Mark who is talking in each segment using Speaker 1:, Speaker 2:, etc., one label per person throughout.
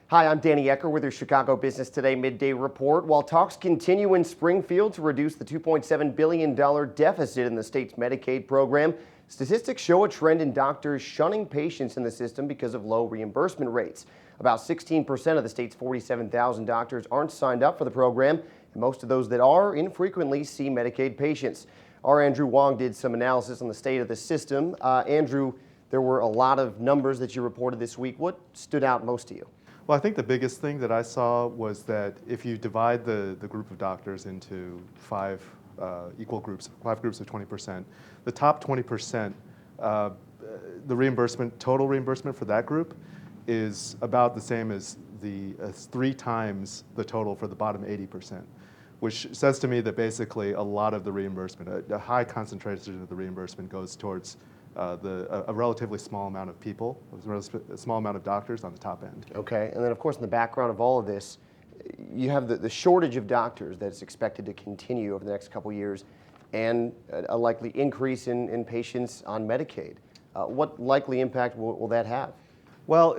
Speaker 1: Hi, I'm Danny Ecker with your Chicago Business Today Midday Report. While talks continue in Springfield to reduce the $2.7 billion deficit in the state's Medicaid program, statistics show a trend in doctors shunning patients in the system because of low reimbursement rates. About 16% of the state's 47,000 doctors aren't signed up for the program, and most of those that are infrequently see Medicaid patients. Our Andrew Wong did some analysis on the state of the system. Andrew, there were a lot of numbers that you reported this week. What stood out most to you?
Speaker 2: Well, I think the biggest thing that I saw was that if you divide the group of doctors into five equal groups, 5 groups of 20%, the top 20%, the total reimbursement for that group is about the same as 3 times the total for the bottom 80%, which says to me that basically a lot of the reimbursement, a high concentration of the reimbursement goes towards a relatively small amount of people, a small amount of doctors on the top end.
Speaker 1: Okay, and then of course in the background of all of this, you have the shortage of doctors that's expected to continue over the next couple years and a likely increase in patients on Medicaid. What likely impact will that have?
Speaker 2: Well,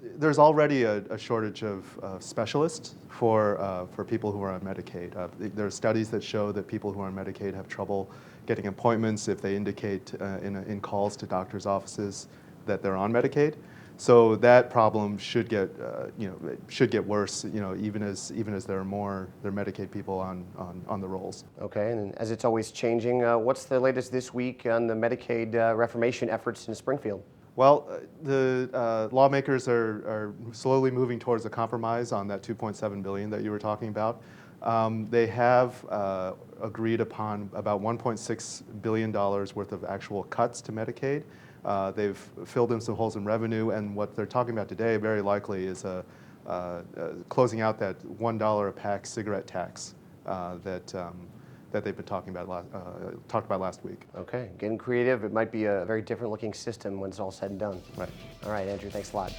Speaker 2: there's already a shortage of specialists for people who are on Medicaid. There are studies that show that people who are on Medicaid have trouble getting appointments if they indicate in calls to doctors' offices that they're on Medicaid. So that problem should get worse, even as there are more Medicaid people on the rolls.
Speaker 1: Okay, and as it's always changing, what's the latest this week on the Medicaid reformation efforts in Springfield?
Speaker 2: Well, the lawmakers are slowly moving towards a compromise on that $2.7 billion that you were talking about. They have agreed upon about $1.6 billion worth of actual cuts to Medicaid. They've filled in some holes in revenue, and what they're talking about today very likely is closing out that $1 a pack cigarette tax that they've been talked about last week.
Speaker 1: Okay, getting creative. It might be a very different looking system when it's all said and done.
Speaker 2: Right.
Speaker 1: All right, Andrew, thanks a lot.